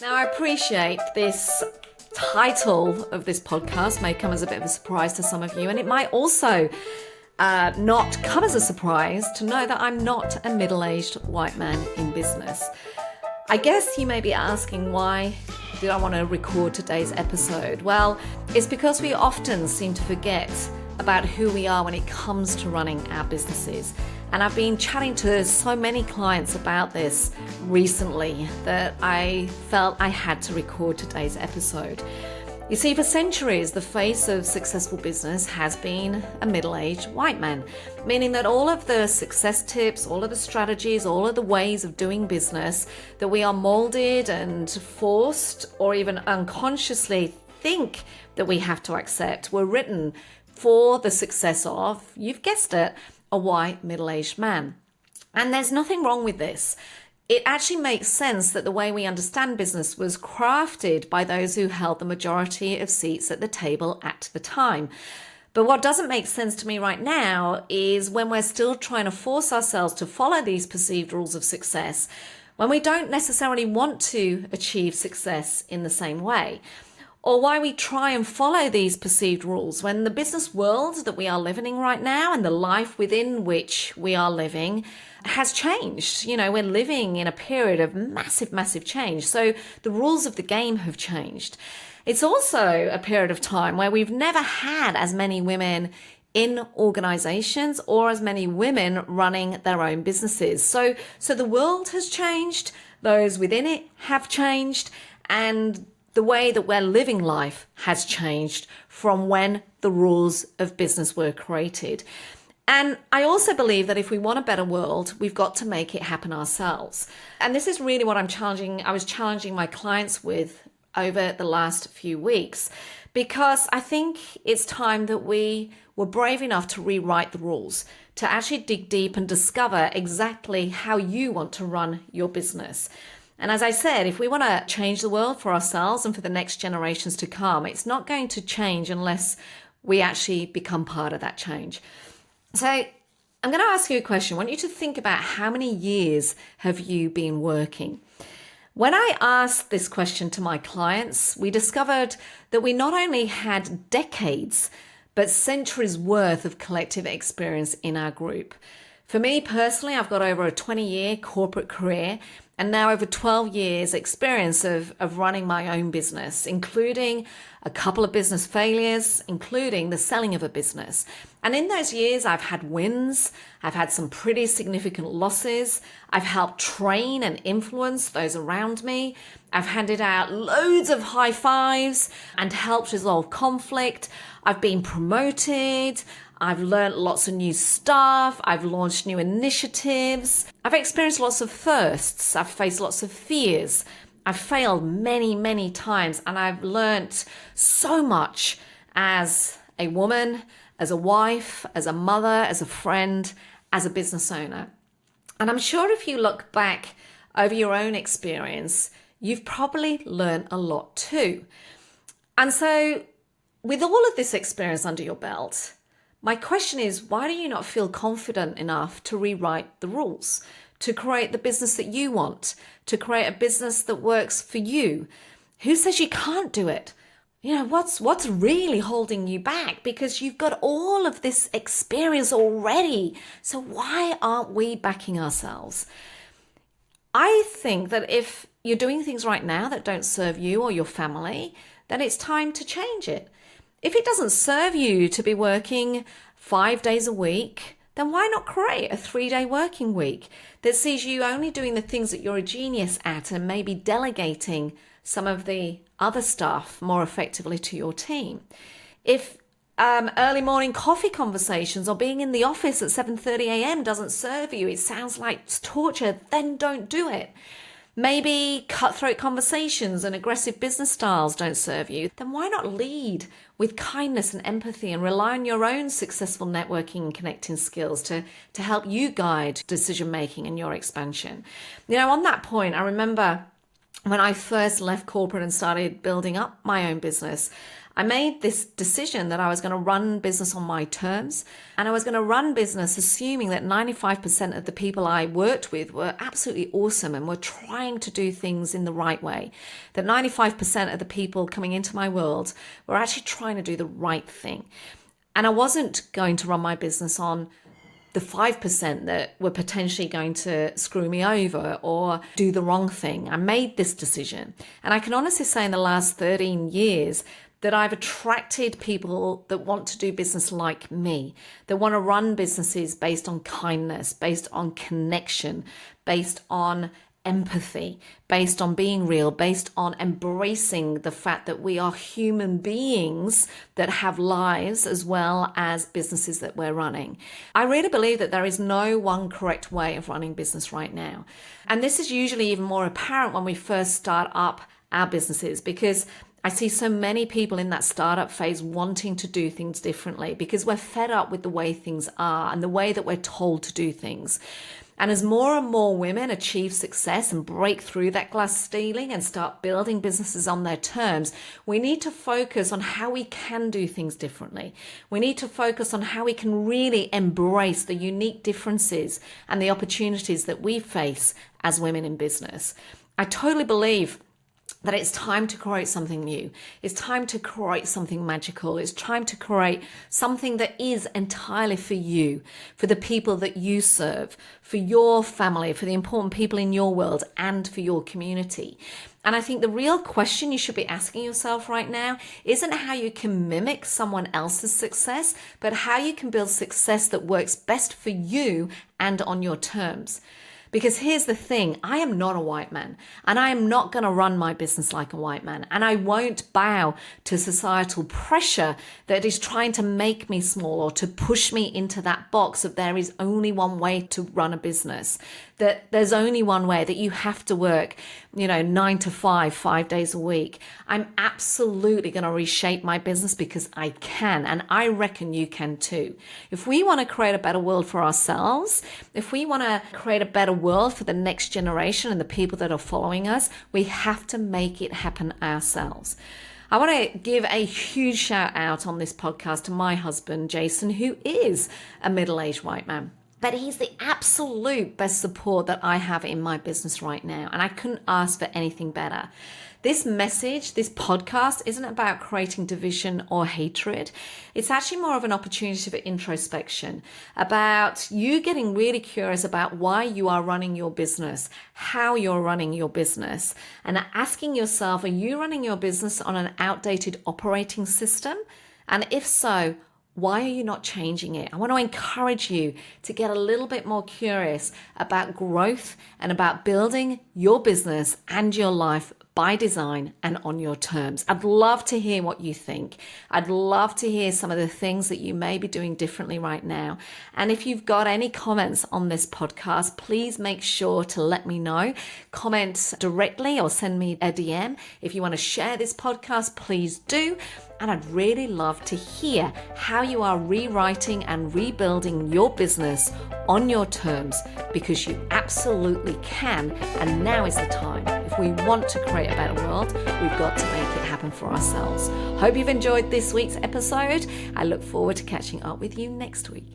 Now, I appreciate this title of this podcast may come as a bit of a surprise to some of you, and it might also not come as a surprise to know that I'm not a middle-aged white man in business. I guess you may be asking, why did I want to record today's episode? Well, it's because we often seem to forget about who we are when it comes to running our businesses. And I've been chatting to so many clients about this recently that I felt I had to record today's episode. You see, for centuries, the face of successful business has been a middle-aged white man, meaning that all of the success tips, all of the strategies, all of the ways of doing business that we are molded and forced or even unconsciously think that we have to accept were written for the success of, you've guessed it, a white middle-aged man. And there's nothing wrong with this. It actually makes sense that the way we understand business was crafted by those who held the majority of seats at the table at the time. But what doesn't make sense to me right now is when we're still trying to force ourselves to follow these perceived rules of success, when we don't necessarily want to achieve success in the same way. Or why we try and follow these perceived rules when the business world that we are living in right now and the life within which we are living has changed. You know, we're living in a period of massive change. So the rules of the game have changed. It's also a period of time where we've never had as many women in organizations or as many women running their own businesses. So the world has changed, those within it have changed, and the way that we're living life has changed from when the rules of business were created. And I also believe that if we want a better world, we've got to make it happen ourselves. And this is really what I was challenging my clients with over the last few weeks, because I think it's time that we were brave enough to rewrite the rules, to actually dig deep and discover exactly how you want to run your business. And as I said, if we want to change the world for ourselves and for the next generations to come, it's not going to change unless we actually become part of that change. So I'm going to ask you a question. I want you to think about how many years have you been working? When I asked this question to my clients, we discovered that we not only had decades, but centuries worth of collective experience in our group. For me personally, I've got over a 20-year corporate career and now over 12 years experience of running my own business, including a couple of business failures, including the selling of a business. And in those years, I've had wins. I've had some pretty significant losses. I've helped train and influence those around me. I've handed out loads of high fives and helped resolve conflict. I've been promoted. I've learned lots of new stuff. I've launched new initiatives. I've experienced lots of firsts. I've faced lots of fears. I've failed many times, and I've learned so much as a woman, as a wife, as a mother, as a friend, as a business owner. And I'm sure if you look back over your own experience, you've probably learned a lot too. And so with all of this experience under your belt, my question is, why do you not feel confident enough to rewrite the rules, to create the business that you want, to create a business that works for you? Who says you can't do it? You know, what's really holding you back? Because you've got all of this experience already. So why aren't we backing ourselves? I think that if you're doing things right now that don't serve you or your family, then it's time to change it. If it doesn't serve you to be working 5 days a week, then why not create a 3-day working week that sees you only doing the things that you're a genius at and maybe delegating some of the other stuff more effectively to your team? If early morning coffee conversations or being in the office at 7:30 a.m. doesn't serve you, it sounds like torture, then don't do it. Maybe cutthroat conversations and aggressive business styles don't serve you. Then why not lead with kindness and empathy and rely on your own successful networking and connecting skills to help you guide decision making and your expansion? You know, on that point, I remember when I first left corporate and started building up my own business, I made this decision that I was going to run business on my terms, and I was going to run business assuming that 95% of the people I worked with were absolutely awesome and were trying to do things in the right way. That 95% of the people coming into my world were actually trying to do the right thing. And I wasn't going to run my business on the 5% that were potentially going to screw me over or do the wrong thing. I made this decision. And I can honestly say in the last 13 years that I've attracted people that want to do business like me, that want to run businesses based on kindness, based on connection, based on empathy, based on being real, based on embracing the fact that we are human beings that have lives as well as businesses that we're running. I really believe that there is no one correct way of running business right now. And this is usually even more apparent when we first start up our businesses, because I see so many people in that startup phase wanting to do things differently because we're fed up with the way things are and the way that we're told to do things. And as more and more women achieve success and break through that glass ceiling and start building businesses on their terms, we need to focus on how we can do things differently. We need to focus on how we can really embrace the unique differences and the opportunities that we face as women in business. I totally believe that it's time to create something new. It's time to create something magical. It's time to create something that is entirely for you, for the people that you serve, for your family, for the important people in your world, and for your community. And I think the real question you should be asking yourself right now isn't how you can mimic someone else's success, but how you can build success that works best for you and on your terms. Because here's the thing, I am not a white man, and I am not going to run my business like a white man, and I won't bow to societal pressure that is trying to make me small or to push me into that box of there is only one way to run a business, that there's only one way, that you have to work, 9 to 5, 5 days a week. I'm absolutely going to reshape my business because I can, and I reckon you can too. If we want to create a better world for ourselves, if we want to create a better world for the next generation and the people that are following us, we have to make it happen ourselves. I want to give a huge shout out on this podcast to my husband, Jason, who is a middle-aged white man. But he's the absolute best support that I have in my business right now. And I couldn't ask for anything better. This message, this podcast, isn't about creating division or hatred. It's actually more of an opportunity for introspection, about you getting really curious about why you are running your business, how you're running your business, and asking yourself, are you running your business on an outdated operating system? And if so, why are you not changing it? I want to encourage you to get a little bit more curious about growth and about building your business and your life by design and on your terms. I'd love to hear what you think. I'd love to hear some of the things that you may be doing differently right now. And if you've got any comments on this podcast, please make sure to let me know. Comment directly or send me a DM. If you want to share this podcast, please do. And I'd really love to hear how you are rewriting and rebuilding your business on your terms, because you absolutely can. And now is the time. If we want to create a better world, we've got to make it happen for ourselves. Hope you've enjoyed this week's episode. I look forward to catching up with you next week.